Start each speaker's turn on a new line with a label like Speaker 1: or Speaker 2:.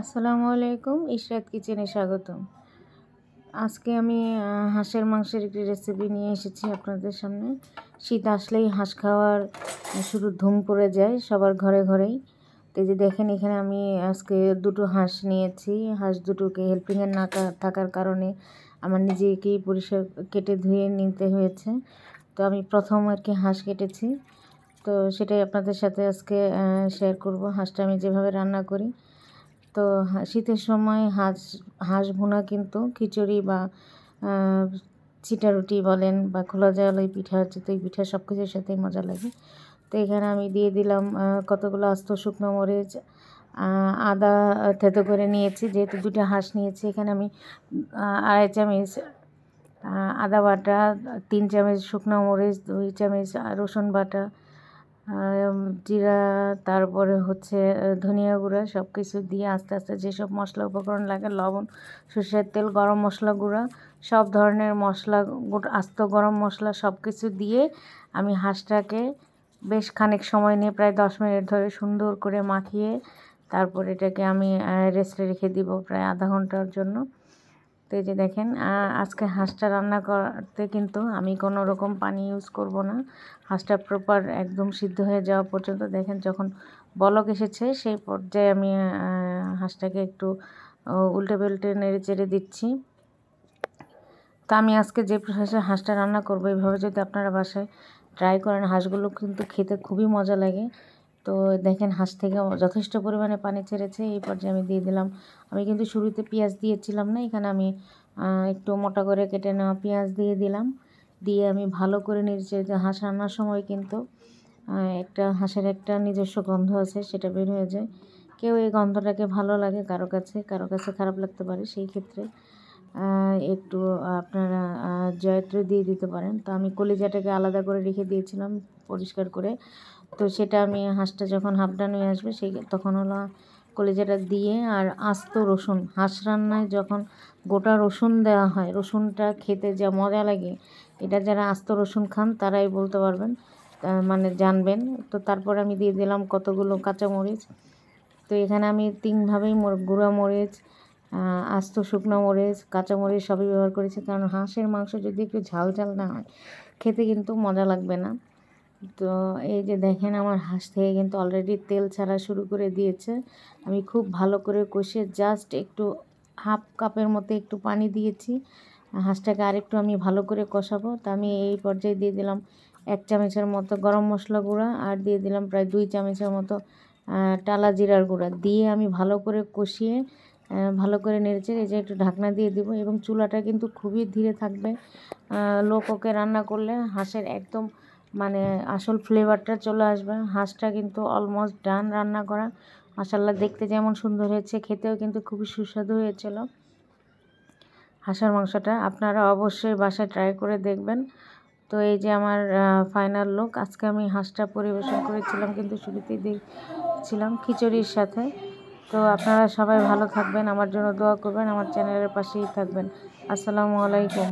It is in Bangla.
Speaker 1: আসসালামু আলাইকুম, ইশরাত কিচেনে স্বাগতম। আজকে আমি হাঁসের মাংসের একটি রেসিপি নিয়ে এসেছি আপনাদের সামনে। শীত আসলেই হাঁস খাওয়ার শুরু ধুম পড়ে যায় সবার ঘরে ঘরেই। তো এই যে দেখেন, এখানে আমি আজকে দুটো হাঁস নিয়েছি। হাঁস দুটোকে হেল্পিংয়ের না থাকার কারণে আমার নিজেকেই পরিষ্কার কেটে ধুয়ে নিতে হয়েছে। তো আমি প্রথম আর কি হাঁস কেটেছি, তো সেটাই আপনাদের সাথে আজকে শেয়ার করব। হাঁসটা আমি যেভাবে রান্না করি। তো শীতের সময় হাঁস ভুনা কিন্তু খিচুড়ি বা চিটা রুটি বলেন বা খোলা জল পিঠা, চিতই পিঠা সব কিছুর সাথেই মজা লাগে। তো এখানে আমি দিয়ে দিলাম কতগুলো আস্ত শুকনো মরিচ, আদা থেতো করে নিয়েছি। যেহেতু দুটো হাঁস নিয়েছি, এখানে আমি 2.5 চামচ আদা বাটা, 3 চামচ শুকনো মরিচ, 2 চামচ রসুন বাটা, জিরা, তারপরে হচ্ছে ধনিয়া গুঁড়া, সব কিছু দিয়ে আস্তে আস্তে যেসব মশলা উপকরণ লাগে, লবণ, সরষের তেল, গরম মশলা গুঁড়া, সব ধরনের মশলা, আস্ত গরম মশলা সব কিছু দিয়ে আমি হাঁসটাকে বেশ খানিক সময় নিয়ে প্রায় 10 মিনিট ধরে সুন্দর করে মাখিয়ে তারপর এটাকে আমি রেস্টে রেখে দিব প্রায় আধা ঘন্টার জন্য। তো এই যে দেখেন, আজকে হাঁসটা রান্না করতে কিন্তু আমি কোনো রকম পানি ইউজ করব না। হাঁসটা প্রপার একদম সিদ্ধ হয়ে যাওয়া পর্যন্ত, দেখেন যখন বলক এসেছে সেই পর্যায়ে আমি হাঁসটাকে একটু উল্টে পাল্টে নেড়ে চেড়ে দিচ্ছি। তো আমি আজকে যে প্রসেসে হাঁসটা রান্না করব, এইভাবে যদি আপনারা বাসায় ট্রাই করেন, হাঁসগুলো কিন্তু খেতে খুবই মজা লাগে। তো দেখেন, হাঁস থেকে যথেষ্ট পরিমাণে পানি ছেড়েছে। এই পর্যায়ে আমি দিয়ে দিলাম, আমি কিন্তু শুরুতে পেঁয়াজ দিয়েছিলাম না, এখানে আমি একটু মোটা করে কেটে নেওয়া পেঁয়াজ দিয়ে দিলাম। দিয়ে আমি ভালো করে নেড়েছি। যে হাঁস রান্নার সময় কিন্তু হাঁসের একটা নিজস্ব গন্ধ আছে, সেটা বের হয়ে যায়। কেউ এই গন্ধটাকে ভালো লাগে, কারো কাছে খারাপ লাগতে পারে। সেই ক্ষেত্রে একটু আপনারা জয়ত্রী দিয়ে দিতে পারেন। তো আমি কলিজাটাকে আলাদা করে রেখে দিয়েছিলাম পরিষ্কার করে। তো সেটা আমি হাঁসটা যখন হাফ ডান হয়ে আসবে তখন হলো কলিজাটা দিয়ে, আর আস্ত রসুন, হাঁস রান্নায় যখন গোটা রসুন দেওয়া হয়, রসুনটা খেতে যা মজা লাগে, এটা যারা আস্ত রসুন খান তারাই বলতে পারবেন, মানে জানবেন। তো তারপর আমি দিয়ে দিলাম কতগুলো কাঁচামরিচ। তো এখানে আমি 3ভাবেই গুঁড়া মরিচ, আস্ত শুকনো মরিচ, কাঁচামরিচ সবই ব্যবহার করেছি, কারণ হাঁসের মাংস যদি একটু ঝাল ঝাল না হয় খেতে কিন্তু মজা লাগবে না। তো এই যে দেখেন, আমার হাঁস থেকে কিন্তু অলরেডি তেল ছাড়া শুরু করে দিয়েছে। আমি খুব ভালো করে কষিয়ে জাস্ট একটু হাফ কাপের মতো একটু পানি দিয়েছি। হাঁসটাকে আরেকটু আমি ভালো করে কষাবো। তা আমি এই পর্যায়ে দিয়ে দিলাম 1 চামচের মতো গরম মশলা গুঁড়া, আর দিয়ে দিলাম প্রায় 2 চামচের মতো টালা জিরার গুঁড়া দিয়ে আমি ভালো করে কষিয়ে ভালো করে নেড়েচেড়ে এই যে একটু ঢাকনা দিয়ে দিব। এবং চুলাটা কিন্তু খুবই ধীরে থাকবে। লো কোকে রান্না করলে হাঁসের একদম মানে আসল ফ্লেভারটা চলে আসবে। হাঁসটা কিন্তু অলমোস্ট ডান রান্না করা। মাশাআল্লাহ, দেখতে যেমন সুন্দর হয়েছে, খেতেও কিন্তু খুবই সুস্বাদু হয়েছিল হাঁসের মাংসটা। আপনারা অবশ্যই বাসায় ট্রাই করে দেখবেন। তো এই যে আমার ফাইনাল লুক। আজকে আমি হাঁসটা পরিবেশন করেছিলাম কিন্তু শুরুতেই দিয়েছিলাম খিচুড়ির সাথে। তো আপনারা সবাই ভালো থাকবেন, আমার জন্য দোয়া করবেন, আমার চ্যানেলের পাশেই থাকবেন। আসসালামু আলাইকুম।